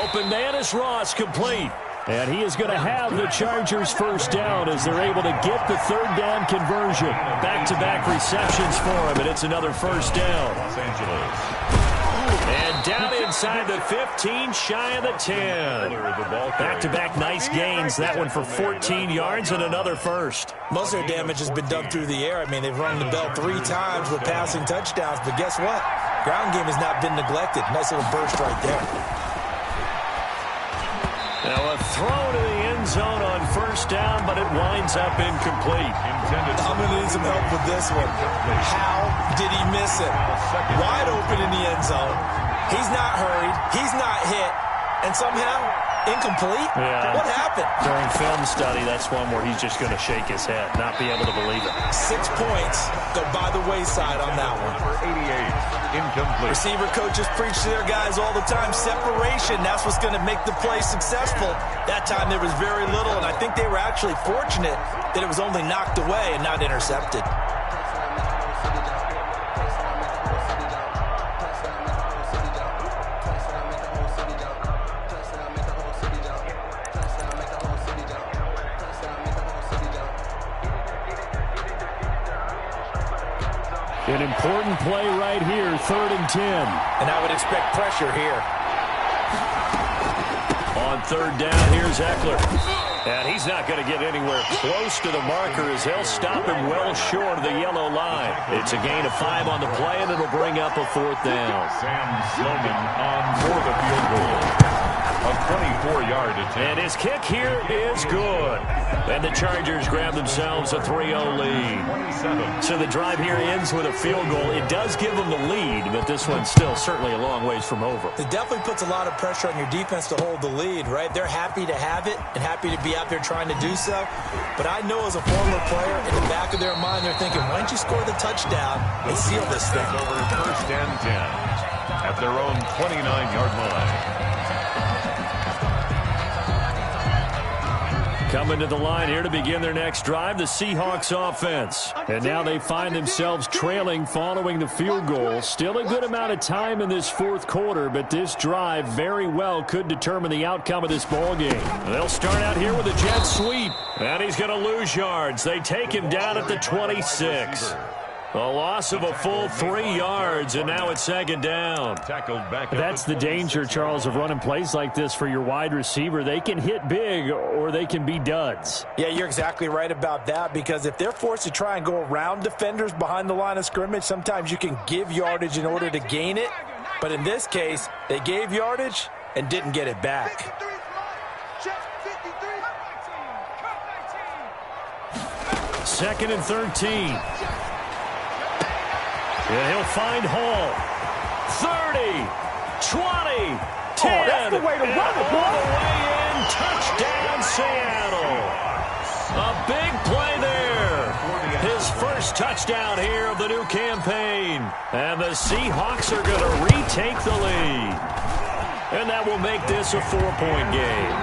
Open man is Ross, complete. And he is going to have the Chargers' 1st down as they're able to get the 3rd down conversion. Back-to-back receptions for him, and it's another 1st down. Los Angeles. And down inside the 15, shy of the 10. Back-to-back nice gains. That one for 14 yards and another 1st. Most of their damage has been done through the air. I mean, they've rung the bell 3 times with passing touchdowns, but guess what? Ground game has not been neglected. Nice little burst right there. Now a throw to the end zone on first down, but it winds up incomplete. I'm going to need some help with this one. How did he miss it? Wide open in the end zone. He's not hurried. He's not hit. And somehow, incomplete? Yeah. What happened? During film study, that's one where he's just going to shake his head, not be able to believe it. 6 points go by the wayside on that one. Number 88, incomplete. Receiver coaches preach to their guys all the time. Separation, that's what's going to make the play successful. That time there was very little, and I think they were actually fortunate that it was only knocked away and not intercepted. An important play right here, 3rd and 10. And I would expect pressure here. On 3rd down, here's Eckler. And he's not going to get anywhere close to the marker as they'll stop him well short of the yellow line. It's a gain of 5 on the play, and it'll bring up a 4th down. Sam Sloman on for the field goal. A 24-yard attempt. And his kick here is good. And the Chargers grab themselves a 3-0 lead. So the drive here ends with a field goal. It does give them the lead, but this one's still certainly a long ways from over. It definitely puts a lot of pressure on your defense to hold the lead, right? They're happy to have it and happy to be out there trying to do so. But I know as a former player, in the back of their mind, they're thinking, why don't you score the touchdown and seal this thing? Over 1st and 10 at their own 29-yard line. Coming to the line here to begin their next drive, the Seahawks offense. And now they find themselves trailing following the field goal. Still a good amount of time in this 4th quarter, but this drive very well could determine the outcome of this ball game. They'll start out here with a jet sweep, and he's going to lose yards. They take him down at the 26. A loss of a full 3 yards, and now it's 2nd down. That's the danger, Charles, of running plays like this for your wide receiver. They can hit big or they can be duds. Yeah, you're exactly right about that, because if they're forced to try and go around defenders behind the line of scrimmage, sometimes you can give yardage in order to gain it. But in this case, they gave yardage and didn't get it back. 2nd and 13. And he'll find Hall. 30, 20, 10. That's the way to run it, boy. All the way in. Touchdown, Seattle. A big play there. His first touchdown here of the new campaign. And the Seahawks are going to retake the lead. And that will make this a 4-point game.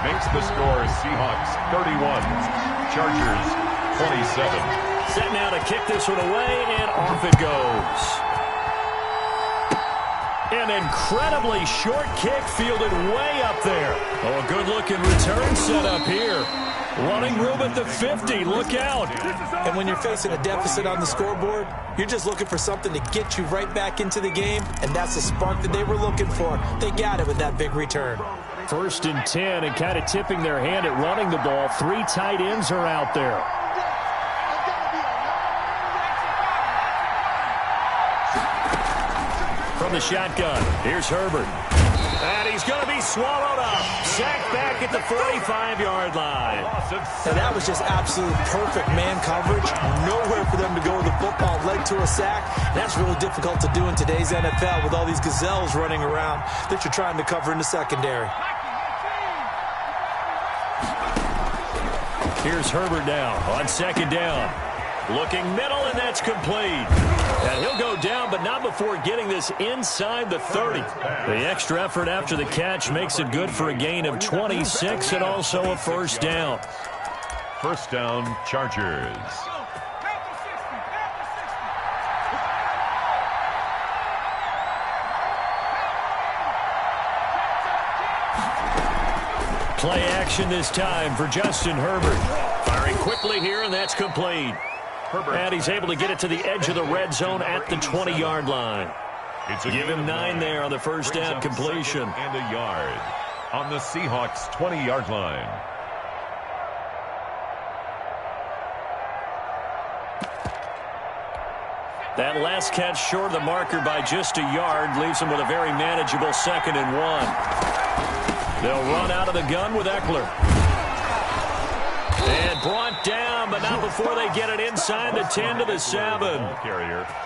Makes the score Seahawks 31, Chargers 27. Set now to kick this one away, and off it goes. An incredibly short kick fielded way up there. Oh, a good-looking return set up here. Running room at the 50. Look out. And when you're facing a deficit on the scoreboard, you're just looking for something to get you right back into the game, and that's the spark that they were looking for. They got it with that big return. 1st and 10, and kind of tipping their hand at running the ball. 3 tight ends are out there. From the shotgun, here's Herbert. And he's going to be swallowed up. Sacked back at the 45-yard line. And that was just absolute perfect man coverage. Nowhere for them to go with the football. Led to a sack. That's really difficult to do in today's NFL with all these gazelles running around that you're trying to cover in the secondary. Here's Herbert now on 2nd down. Looking middle, and that's complete. And he'll go down, but not before getting this inside the 30. The extra effort after the catch makes it good for a gain of 26 and also a 1st down. 1st down, Chargers. Play action this time for Justin Herbert. Firing quickly here, and that's complete. And he's able to get it to the edge of the red zone at the 20-yard line. Give him 9 there on the 1st down completion. And a yard on the Seahawks 20-yard line. That last catch short of the marker by just a yard leaves them with a very manageable 2nd and 1. They'll run out of the gun with Eckler. And brought down, but not before they get it inside the 10 to the 7.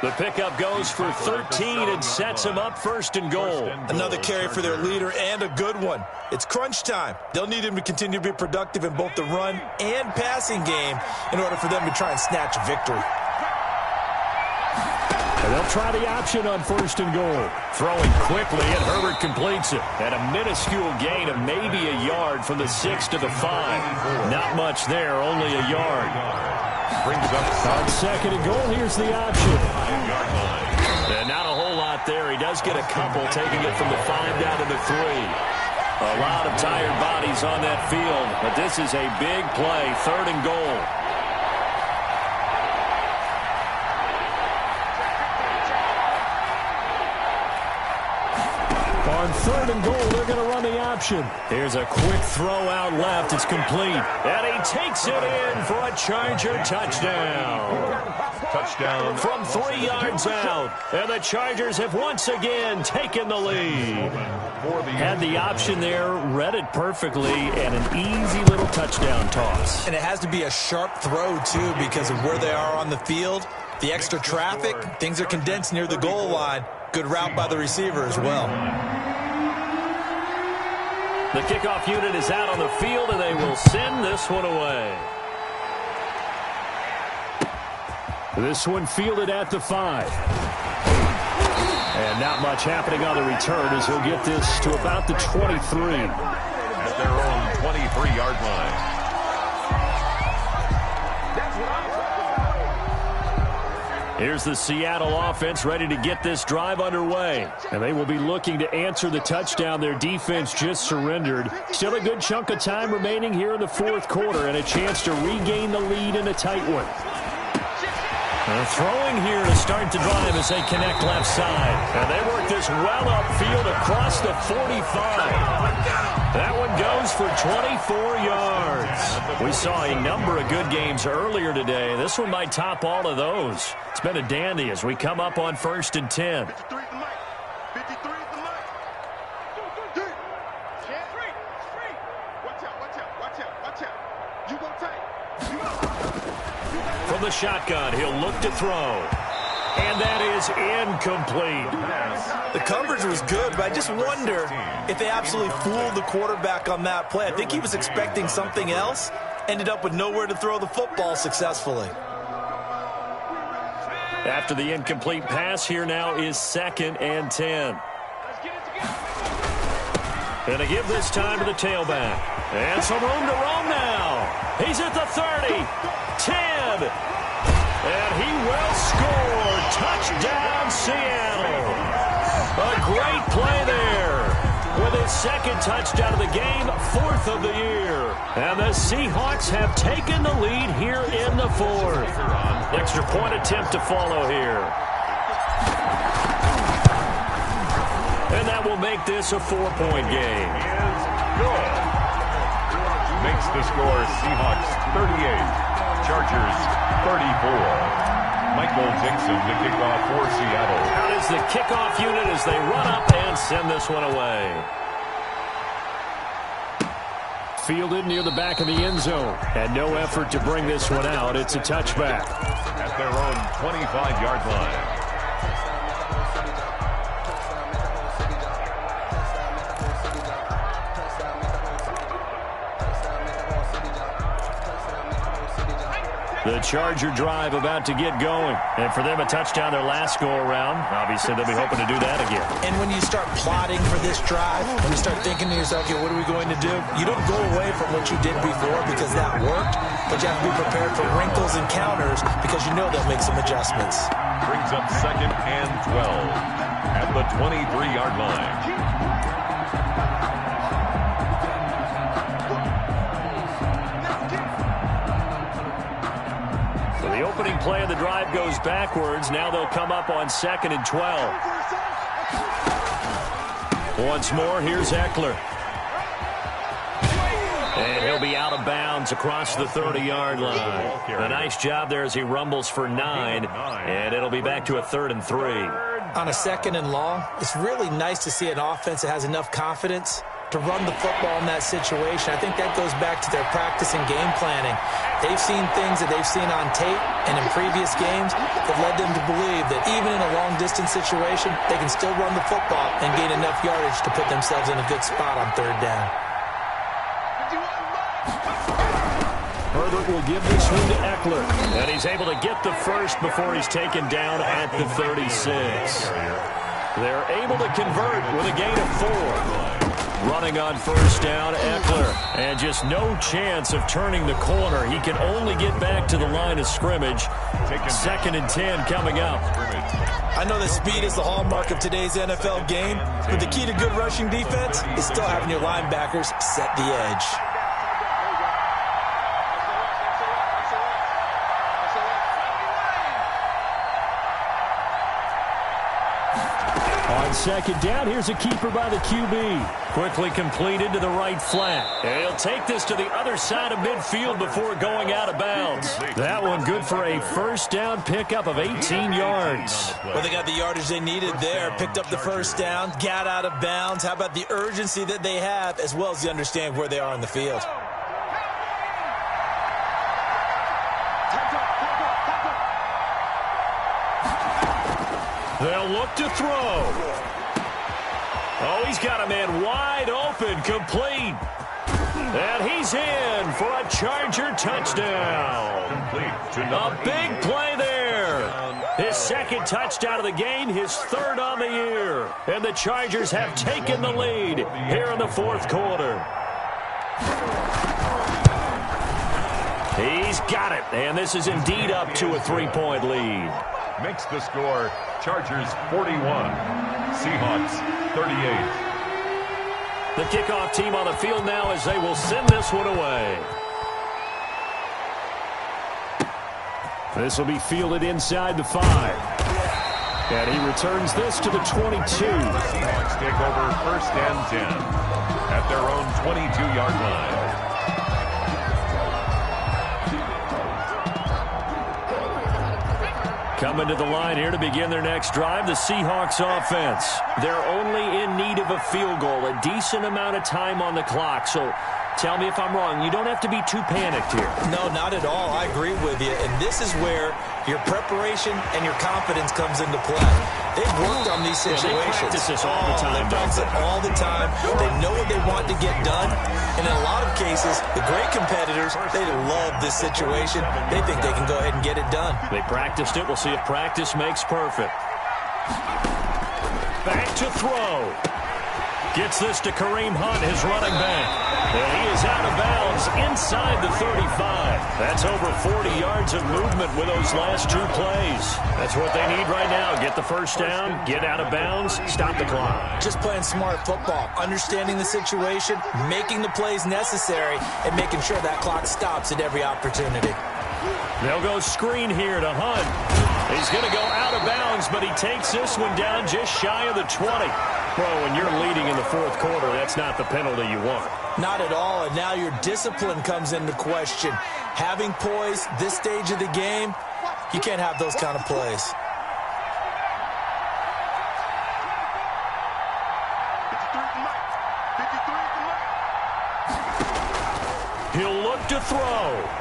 The pickup goes for 13 and sets them up 1st and goal. Another carry for their leader and a good one. It's crunch time. They'll need him to continue to be productive in both the run and passing game in order for them to try and snatch a victory. And they'll try the option on 1st and goal. Throwing quickly, and Herbert completes it. At a minuscule gain of maybe a yard from the 6 to the 5. Not much there, only a yard. Brings up on 2nd and goal, here's the option. And not a whole lot there. He does get a couple, taking it from the 5 down to the 3. A lot of tired bodies on that field, but this is a big play, 3rd and goal. On 3rd and goal, they're going to run the option. Here's a quick throw out left. It's complete. And he takes it in for a Charger touchdown. Touchdown. From 3 yards out. And the Chargers have once again taken the lead. Had the option there, read it perfectly, and an easy little touchdown toss. And it has to be a sharp throw, too, because of where they are on the field. The extra traffic, things are condensed near the goal line. Good route by the receiver as well. The kickoff unit is out on the field, and they will send this one away. This one fielded at the 5. And not much happening on the return as he'll get this to about the 23. At their own 23-yard line. Here's the Seattle offense ready to get this drive underway. And they will be looking to answer the touchdown their defense just surrendered. Still a good chunk of time remaining here in the 4th quarter and a chance to regain the lead in a tight one. Throwing here to start the drive as they connect left side. And they work this well upfield across the 45. That one goes for 24 yards. We saw a number of good games earlier today. This one might top all of those. It's been a dandy as we come up on 1st and 10. 53 is the mic. 53 is the mic. Watch out, watch out, watch out, watch out. You go tight. From the shotgun, he'll look to throw. And that is incomplete. The coverage was good, but I just wonder if they absolutely fooled the quarterback on that play. I think he was expecting something else, ended up with nowhere to throw the football successfully. After the incomplete pass, here now is 2nd and 10. Going to give this time to the tailback. And some room to roam now. He's at the 30, 10, and he will score. Touchdown, Seattle. A great play there. With his 2nd touchdown of the game, 4th of the year. And the Seahawks have taken the lead here in the 4th. Extra point attempt to follow here. And that will make this a 4-point game. Good. Makes the score Seahawks 38, Chargers 34. Michael Dixon to kick off for Seattle. Out is the kickoff unit as they run up and send this one away. Fielded near the back of the end zone. And no effort to bring this one out. It's a touchback. At their own 25-yard line. The Charger drive about to get going. And for them, a touchdown their last go-around. Obviously, they'll be hoping to do that again. And when you start plotting for this drive, when you start thinking to yourself, okay, what are we going to do? You don't go away from what you did before because that worked, but you have to be prepared for wrinkles and counters because you know they'll make some adjustments. Brings up 2nd and 12 at the 23-yard line. The opening play of the drive goes backwards. Now they'll come up on 2nd and 12. Once more, here's Eckler. And he'll be out of bounds across the 30-yard line. A nice job there as he rumbles for 9, and it'll be back to a 3rd and 3. On a 2nd and long, it's really nice to see an offense that has enough confidence to run the football in that situation. I think that goes back to their practice and game planning. They've seen things that they've seen on tape and in previous games that led them to believe that even in a long-distance situation, they can still run the football and gain enough yardage to put themselves in a good spot on 3rd down. Herbert will give this one to Eckler. And he's able to get the first before he's taken down at the 36. They're able to convert with a gain of 4. Running on 1st down, Eckler. And just no chance of turning the corner. He can only get back to the line of scrimmage. 2nd and 10 coming up. I know that speed is the hallmark of today's NFL game, but the key to good rushing defense is still having your linebackers set the edge. On 2nd down, here's a keeper by the QB. Quickly completed to the right flat. And he'll take this to the other side of midfield before going out of bounds. That one good for a 1st down pickup of 18 yards. Well, they got the yardage they needed there. Picked up the 1st down, got out of bounds. How about the urgency that they have, as well as they understand where they are on the field? They'll look to throw. Oh, he's got a man wide open, complete. And he's in for a Charger touchdown. A big play there. His 2nd touchdown of the game, his 3rd on the year. And the Chargers have taken the lead here in the 4th quarter. He's got it, and this is indeed up to a 3-point lead. Makes the score Chargers 41, Seahawks 38. The kickoff team on the field now as they will send this one away. This will be fielded inside the 5. And he returns this to the 22. Seahawks take over 1st and 10 at their own 22-yard line. Coming to the line here to begin their next drive, the Seahawks offense. They're only in need of a field goal, a decent amount of time on the clock. So tell me if I'm wrong. You don't have to be too panicked here. No, not at all. I agree with you. And this is where your preparation and your confidence comes into play. They've worked on these situations. They practice this all the time. They practice it all the time. They know what they want to get done. And in a lot of cases, the great competitors, they love this situation. They think they can go ahead and get it done. They practiced it. We'll see if practice makes perfect. Back to throw. Gets this to Kareem Hunt, his running back. And he is out of bounds inside the 35. That's over 40 yards of movement with those last 2 plays. That's what they need right now. Get the 1st down, get out of bounds, stop the clock. Just playing smart football, understanding the situation, making the plays necessary, and making sure that clock stops at every opportunity. They'll go screen here to Hunt. He's going to go out of bounds, but he takes this one down just shy of the 20. Bro, when you're leading in the 4th quarter, that's not the penalty you want. Not at all, and now your discipline comes into question. Having poise this stage of the game, you can't have those kind of plays. He'll look to throw.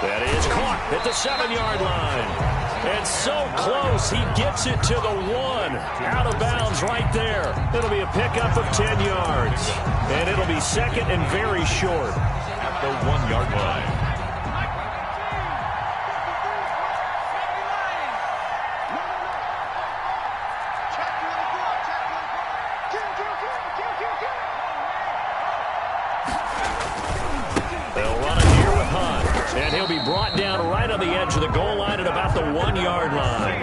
That is caught at the 7-yard line. And so close, he gets it to the 1. Out of bounds right there. It'll be a pickup of 10 yards. And it'll be 2nd and very short. At the 1-yard line. They'll run it here with Hunt. And he'll be brought down right on the edge of the goal line at about the 1-yard line.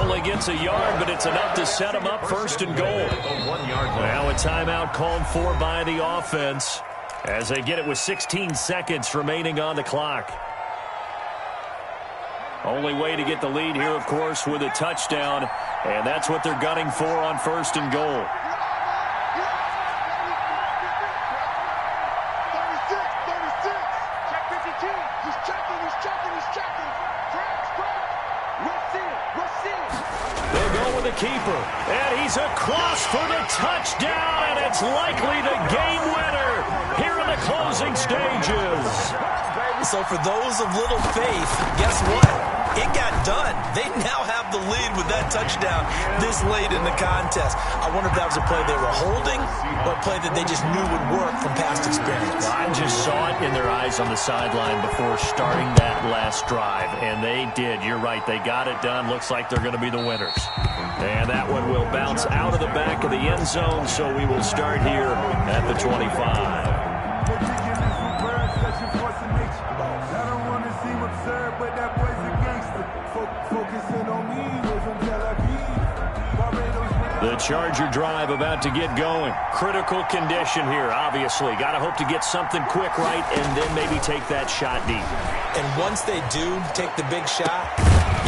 Only gets a yard, but it's enough to set him up 1st and goal. Now a timeout called for by the offense as they get it with 16 seconds remaining on the clock. Only way to get the lead here, of course, with a touchdown, and that's what they're gunning for on 1st and goal. 36. keeper. And he's across for the touchdown, and it's likely the game winner here in the closing stages. So for those of little faith, guess what? It got done. They now have the lead with that touchdown this late in the contest. I wonder if that was a play they were holding or a play that they just knew would work from past experience. I just saw it in their eyes on the sideline before starting that last drive, and they did. You're right. They got it done. Looks like they're going to be the winners. And that one will bounce out of the back of the end zone, so we will start here at the 25. The Charger drive about to get going. Critical condition here, obviously. Got to hope to get something quick right and then maybe take that shot deep. And once they do take the big shot,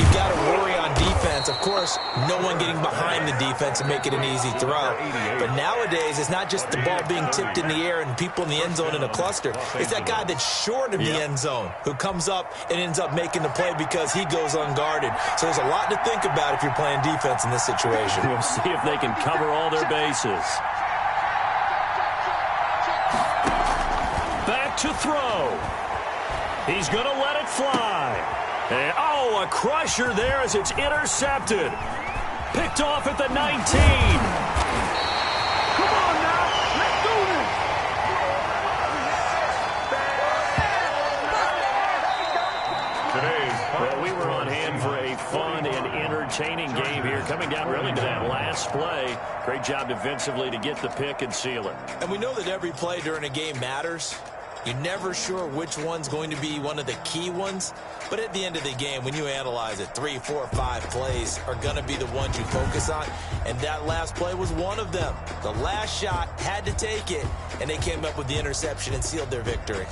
you've got to worry on defense. Of course, no one getting behind the defense and make it an easy throw. But nowadays, it's not just the ball being tipped in the air and people in the end zone in a cluster. It's that guy that's short of the end zone who comes up and ends up making the play because he goes unguarded. So there's a lot to think about if you're playing defense in this situation. We'll see if they can cover all their bases. Back to throw. He's going to let it fly. And, oh, a crusher there as it's intercepted. Picked off at the 19. Come on now, let's do this. Well, we were on hand for a fun and entertaining game here, coming down really to that last play. Great job defensively to get the pick and seal it. And we know that every play during a game matters. You're never sure which one's going to be one of the key ones. But at the end of the game, when you analyze it, 3, 4, 5 plays are going to be the ones you focus on. And that last play was one of them. The last shot had to take it, and they came up with the interception and sealed their victory.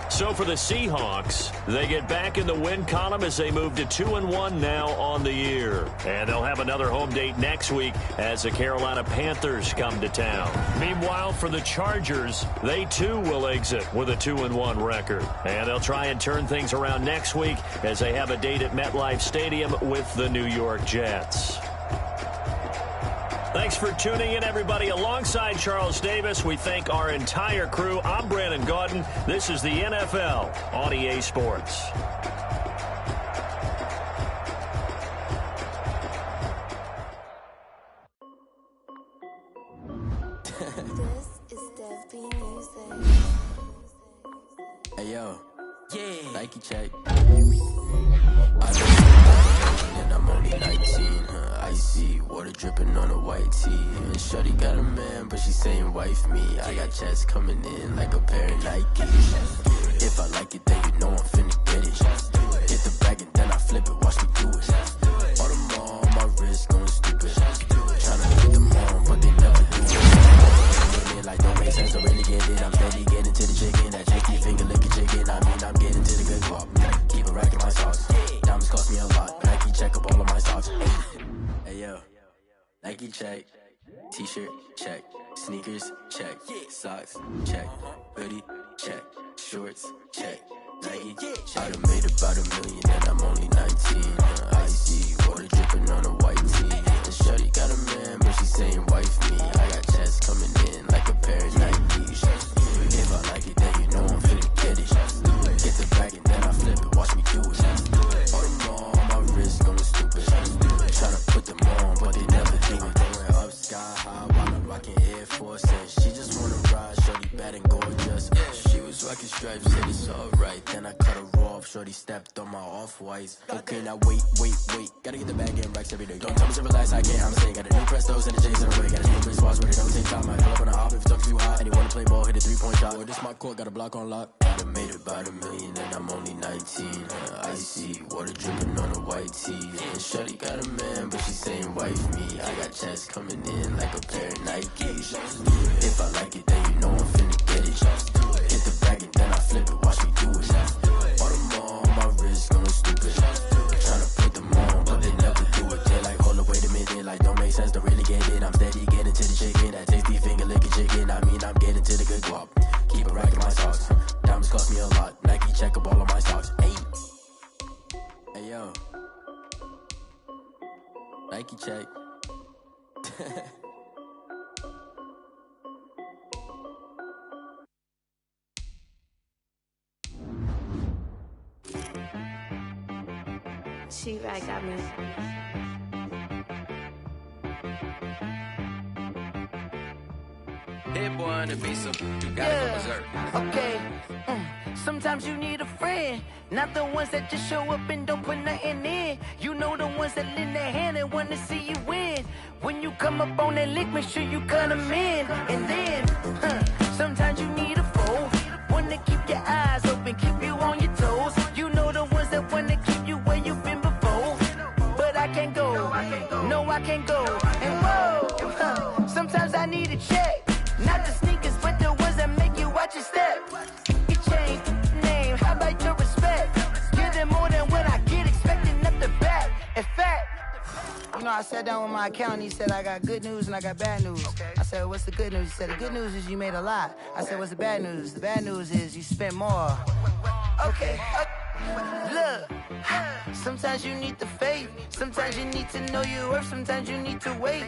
So for the Seahawks, they get back in the win column as they move to 2-1 now on the year. And they'll have another home date next week as the Carolina Panthers come to town. Meanwhile, for the Chargers, they too will exit with a 2-1 record. And they'll try and turn things around next week as they have a date at MetLife Stadium with the New York Jets. Thanks for tuning in, everybody. Alongside Charles Davis, we thank our entire crew. I'm Brandon Gaudin. This is the NFL on EA Sports. This is Dev B Music. Hey yo, Yeah. Nike check. And I'm only 19, icy, water dripping on a white tee. And shorty got a man, but she saying wife me. I got checks coming in like a pair of Nikes. If I like it, then you know I'm finna get it. Hit the bag and then I flip it, watch me do it. All them all on my wrist going stupid. Tryna get them on, but they never do it. Like don't make sense to really get it. I'm steady getting to the chicken. That chicky finger licking chicken. I mean I'm getting to the good guap. Keep a rack in my socks. Diamonds cost me a lot. Nike check up all of my socks. Hey yo, Nike check. T-shirt check. Sneakers check. Socks check. Hoodie check. Shorts check. Nike check. I done made about $1 million and I'm only 19. Icy water dripping on a white tee. And shorty got a man, but she saying wife me. I got checks coming in like a pair of Nikes. If I like it, then you know I'm finna get it. Get the bag and then I flip it, watch me do it. All them all on my wrist going stupid. Tryna put them on, but they never do it. Going up sky high while I'm rocking Air Force. And she just wanna ride, shorty bad and gorgeous. She was rocking stripes, said it's alright. Then I cut her off, shorty stepped on my off-whites. Okay, now wait. Gotta get the bag and racks every day. Don't tell me to relax, I can't, I'm saying. Got a new Prestos and a J's in the way. Got a new Chris Squads where they don't take time. I pull up on a hop if it talks too hot. And you wanna play ball, hit a 3-point shot. Or this my court, got a block on lock. I done made about $1 million and I'm only 19. Icy, water dripping on a white tee. And shorty got a man, but she saying wife me. I got checks coming in like a pair of Nikes. If I like it, then you know I'm finna get it. Hit the bag and then I flip it, watch me do it. All them all on my wrist going stupid. Tryna put them on, but they never do it. They like, hold up, wait a minute, like don't make sense to really get it. I'm steady getting to the chicken, that tasty finger licking chicken. I mean I'm getting to the good guap. Keep a rack in my socks. Diamonds cost me a lot. Nike check up all of my socks. Hey yo. She right got me. Hit boy on the beat, so you gotta go berserk. Okay. Sometimes you need a friend, not the ones that just show up and don't put nothing in. You know the ones that lend their hand and want to see you win. When you come up on that lick, make sure you cut them in. And then, sometimes you need a foe, one to keep your eyes open, keep you on your toes. You know the ones that want to keep you where you've been before. But I can't go, no I can't go. And whoa, sometimes I need a check. Not the sneakers, but the ones that make you watch your step. You change name, how about your respect? Give them more than what I get, expecting up the back. In fact, you know, I sat down with my accountant, he said I got good news and I got bad news. I said, what's the good news? He said, the good news is you made a lot. I said, what's the bad news? The bad news is you spent more. Okay, look, sometimes you need the faith, sometimes you need to know your worth, sometimes you need to wait.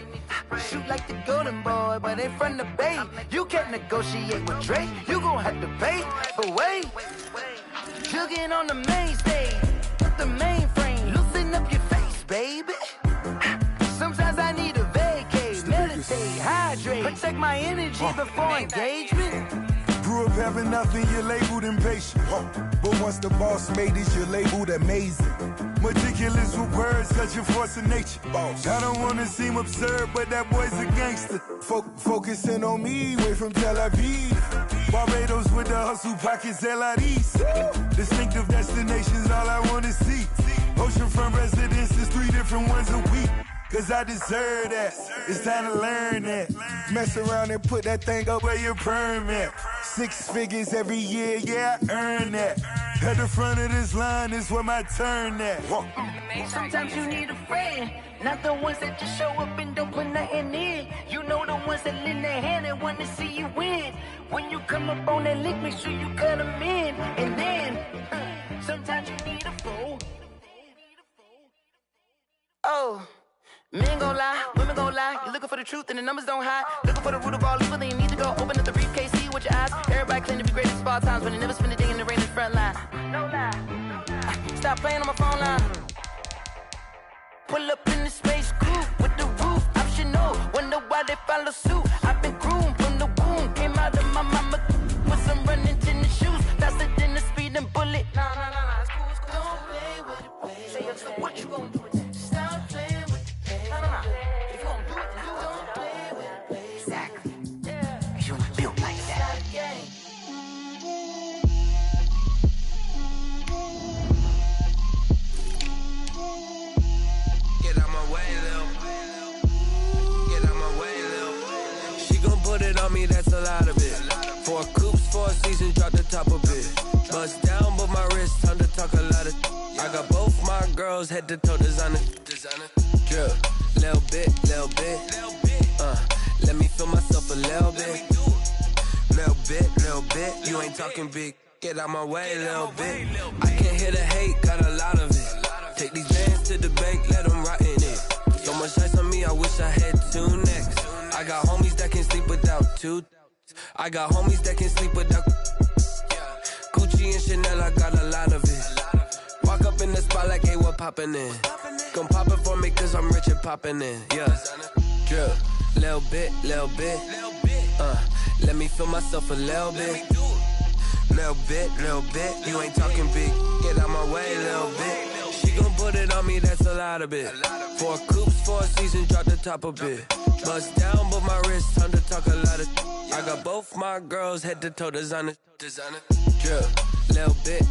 Shoot like the golden boy, but ain't from the bay. You can't negotiate with Drake, you gon' have to pay. But wait, jugging on the main stage, the mainframe, loosen up your face, baby. Sometimes I need a vacate, meditate, hydrate, protect my energy before engagement. Grew up having nothing, you're labeled impatient. But once the boss made it, you're labeled amazing. Meticulous with words, such a force of nature. I don't wanna seem absurd, but that boy's a gangster. Focusing on me, way from Tel Aviv. Barbados with the hustle pockets, LIDs. Distinctive destinations, all I wanna see. Oceanfront residences, 3 different ones a week. Cause I deserve that, it's time to learn that. Mess around and put that thing up where your permit. 6 figures every year, yeah, I earn that. At the front of this line is where my turn at. Sometimes you need a friend, not the ones that just show up and don't put nothing in. You know the ones that lend their hand and want to see you win. When you come up on that lick, make sure you cut them in. And then, sometimes you need a fool. Oh. Men gon' lie, women gon' lie. You're looking for the truth and the numbers don't hide. Looking for the root of all evil, then you need to go open up the briefcase, see with your eyes. Everybody claim to be greatest of all times, but they never spend a day in the rain in the front line. No lie. Stop playing on my phone line. Pull up in the space coupe with the roof optional. Wonder why they follow suit. I've been groomed from the womb. Came out of my mama with some running tennis shoes. Faster than the speeding bullet. Nah, it's cool, it's cool. Don't play with it, baby. So what you gon' do with that? Stop playing with it. If you gon' do it, then you don't play with it, baby. Exactly. Yeah. You built like that. Get out my way, Lil. Get out my way, Lil. She gon' put it on me, that's a lot of it. 4 coops, 4 seasons, drop the top a bit. Bust down, but my wrist, time to talk a lot of. I got both my girls head to toe designer. Drip, little bit. Let me feel myself a little bit. Little bit. You ain't talking big. Get out my way, little bit. I can't hear the hate, got a lot of it. Take these bands to the bank, let them rot in it. So much ice on me, I wish I had 2 necks. I got homies that can sleep without 2. I got homies that can sleep without. Gucci and Chanel, I got a lot of it. Walk up in the spot like, hey, what poppin' in? Gon' pop it for me cause I'm rich and poppin' in, yeah. Drip, little bit. Let me feel myself a little bit. Little bit. You ain't talking big. Get out my way, little bit. She gon' put it on me, that's a lot of it. 4 coops, 4 seasons, drop the top a bit. Bust down, but my wrist, time to talk a lot of. I got both my girls head to toe designer. Drip, little bit.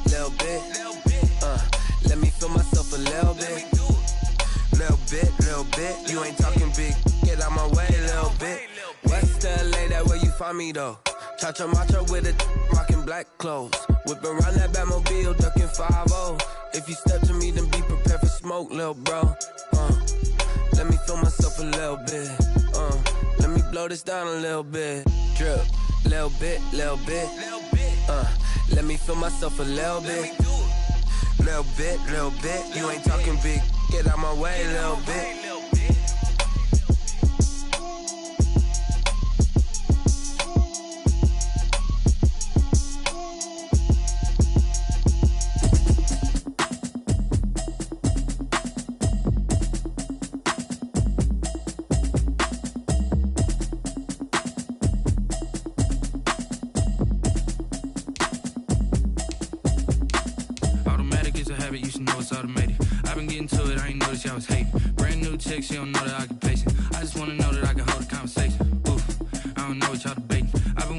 Let me feel myself a little bit. Little bit. You ain't talking big. Get out my way, little bit. West LA, that where you find me though. Cha-cha macha with a rockin' black clothes. Whip around that Batmobile, ducking 5-0. If you step to me, then be prepared for smoke, little bro. Let me feel myself a little bit. Let me blow this down a little bit. Drip, little bit. Let me feel myself a little bit. Little bit. You ain't talking big. Get out my way, little bit. now it's automated. I've been getting to it, I ain't noticed y'all was hating. Brand new chick, she don't know that I can